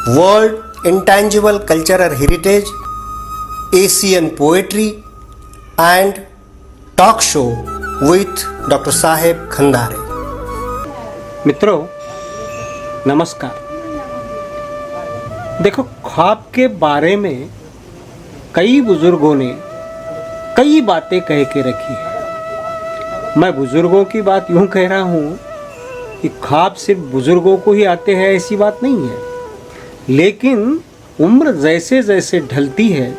World Intangible Cultural Heritage, Asian Poetry and Talk Show with Dr. साहेब खंदारे। मित्रों नमस्कार। देखो, ख्वाब के बारे में कई बुजुर्गों ने कई बातें कह के रखी है। मैं बुजुर्गों की बात यूं कह रहा हूं कि ख्वाब सिर्फ बुजुर्गों को ही आते हैं ऐसी बात नहीं है, लेकिन उम्र जैसे जैसे ढलती है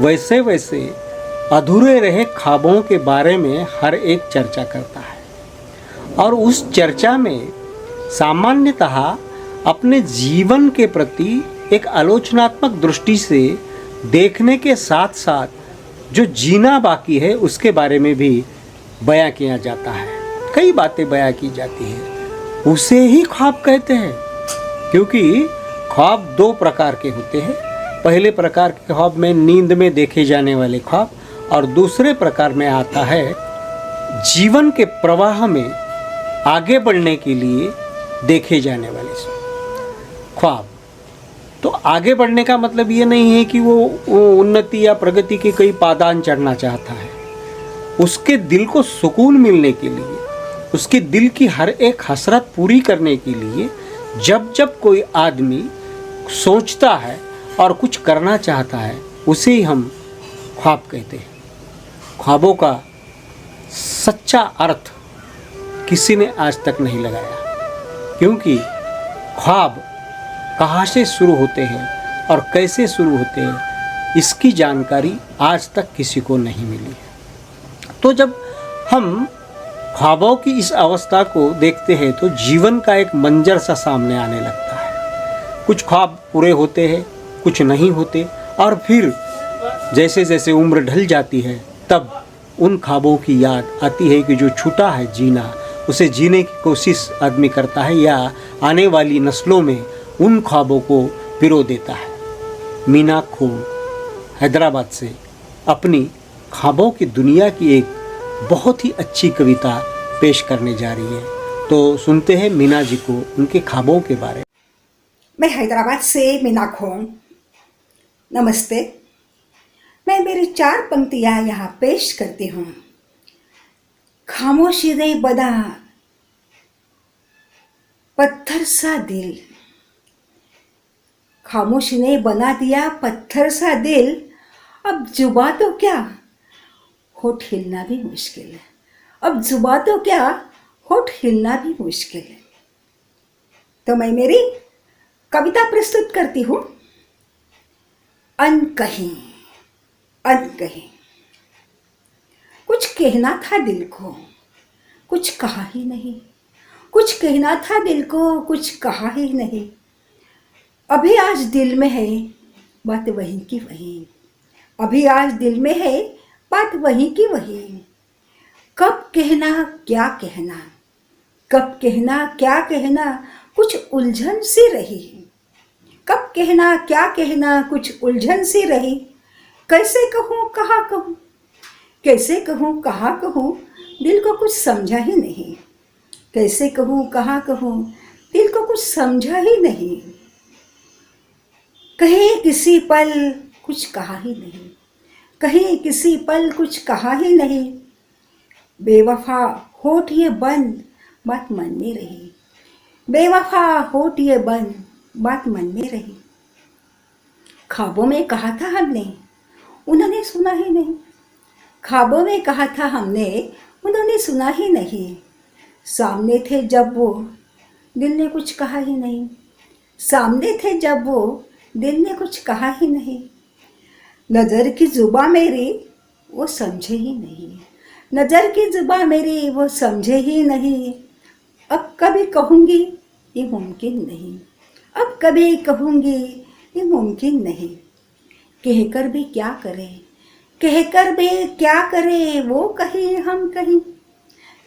वैसे वैसे अधूरे रहे ख्वाबों के बारे में हर एक चर्चा करता है, और उस चर्चा में सामान्यतः अपने जीवन के प्रति एक आलोचनात्मक दृष्टि से देखने के साथ साथ जो जीना बाकी है उसके बारे में भी बयां किया जाता है। कई बातें बयां की जाती हैं, उसे ही ख्वाब कहते हैं। क्योंकि ख्वाब दो प्रकार के होते हैं। पहले प्रकार के ख्वाब में नींद में देखे जाने वाले ख्वाब, और दूसरे प्रकार में आता है जीवन के प्रवाह में आगे बढ़ने के लिए देखे जाने वाले ख्वाब। तो आगे बढ़ने का मतलब ये नहीं है कि वो उन्नति या प्रगति के कई पादान चढ़ना चाहता है। उसके दिल को सुकून मिलने के लिए, उसके दिल की हर एक हसरत पूरी करने के लिए जब जब कोई आदमी सोचता है और कुछ करना चाहता है, उसे ही हम ख्वाब कहते हैं। ख्वाबों का सच्चा अर्थ किसी ने आज तक नहीं लगाया, क्योंकि ख्वाब कहाँ से शुरू होते हैं और कैसे शुरू होते हैं इसकी जानकारी आज तक किसी को नहीं मिली है। तो जब हम ख्वाबों की इस अवस्था को देखते हैं तो जीवन का एक मंजर सा सामने आने लगता है। कुछ ख्वाब पूरे होते हैं, कुछ नहीं होते, और फिर जैसे जैसे उम्र ढल जाती है तब उन ख्वाबों की याद आती है कि जो छूटा है जीना, उसे जीने की कोशिश आदमी करता है या आने वाली नस्लों में उन ख्वाबों को पिरो देता है। मीना खून हैदराबाद से अपनी ख्वाबों की दुनिया की एक बहुत ही अच्छी कविता पेश करने जा रही है। तो सुनते हैं मीना जी को उनके ख्वाबों के बारे में। मैं हैदराबाद से मीना खून। नमस्ते। मैं मेरी 4 पंक्तियाँ यहाँ पेश करती हूँ। खामोशी ने बना पत्थर सा दिल, खामोशी ने बना दिया पत्थर सा दिल, अब जुबा तो क्या होठ हिलना भी मुश्किल है। अब जुबा तो क्या होठ हिलना भी मुश्किल है। तो मैं मेरी कविता प्रस्तुत करती हूँ। अनकहीं अनकहीं। कुछ कहना था दिल को, कुछ कहा ही नहीं। कुछ कहना था दिल को, कुछ कहा ही नहीं। अभी आज दिल में है बात वहीं की वहीं। अभी आज दिल में है बात वहीं की वहीं। कब कहना क्या कहना, कब कहना क्या कहना, कुछ उलझन सी रही। कब कहना क्या कहना, कुछ उलझन सी रही। कैसे कहूँ कहाँ कहूँ, कैसे कहूँ कहाँ कहूँ, दिल को कुछ समझा ही नहीं। कैसे कहूँ कहाँ कहूँ, दिल को कुछ समझा ही नहीं। कहीं किसी पल कुछ कहा ही नहीं, कहीं किसी पल कुछ कहा ही नहीं। बेवफा होठ ये बंद बात मन में रही। बेवफा होठ ये बंद बात मन में रही। ख्वाबों में कहा था हमने, उन्होंने सुना ही नहीं। ख्वाबों में कहा था हमने, उन्होंने सुना ही नहीं। सामने थे जब वो, दिल ने कुछ कहा ही नहीं। सामने थे जब वो, दिल ने कुछ कहा ही नहीं। नज़र की जुबां मेरी वो समझे ही नहीं। नज़र की जुबां मेरी वो समझे ही नहीं। अब कभी कहूँगी ये मुमकिन नहीं। अब कभी कहूँगी ये मुमकिन नहीं। कहकर भी क्या करे, कहकर भी क्या करे, वो कहीं हम कहीं।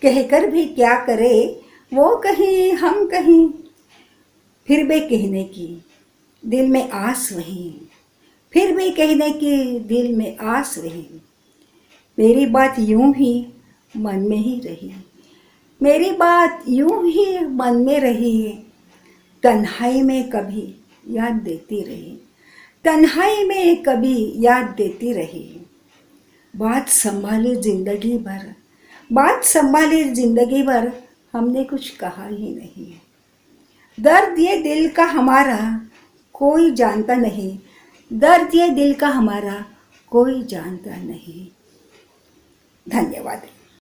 कहकर भी क्या करे, वो कहीं हम कहीं। फिर भी कहने की दिल में आस वही। फिर भी कहने की दिल में आस रही। मेरी बात यूं ही मन में ही रही। मेरी बात यूं ही मन में रही। तन्हाई में कभी याद देती रही, तन्हाई में कभी याद देती रही। बात संभाली जिंदगी भर, बात संभाली जिंदगी भर, हमने कुछ कहा ही नहीं। दर्द ये दिल का हमारा कोई जानता नहीं, दर्द ये दिल का हमारा कोई जानता नहीं। धन्यवाद।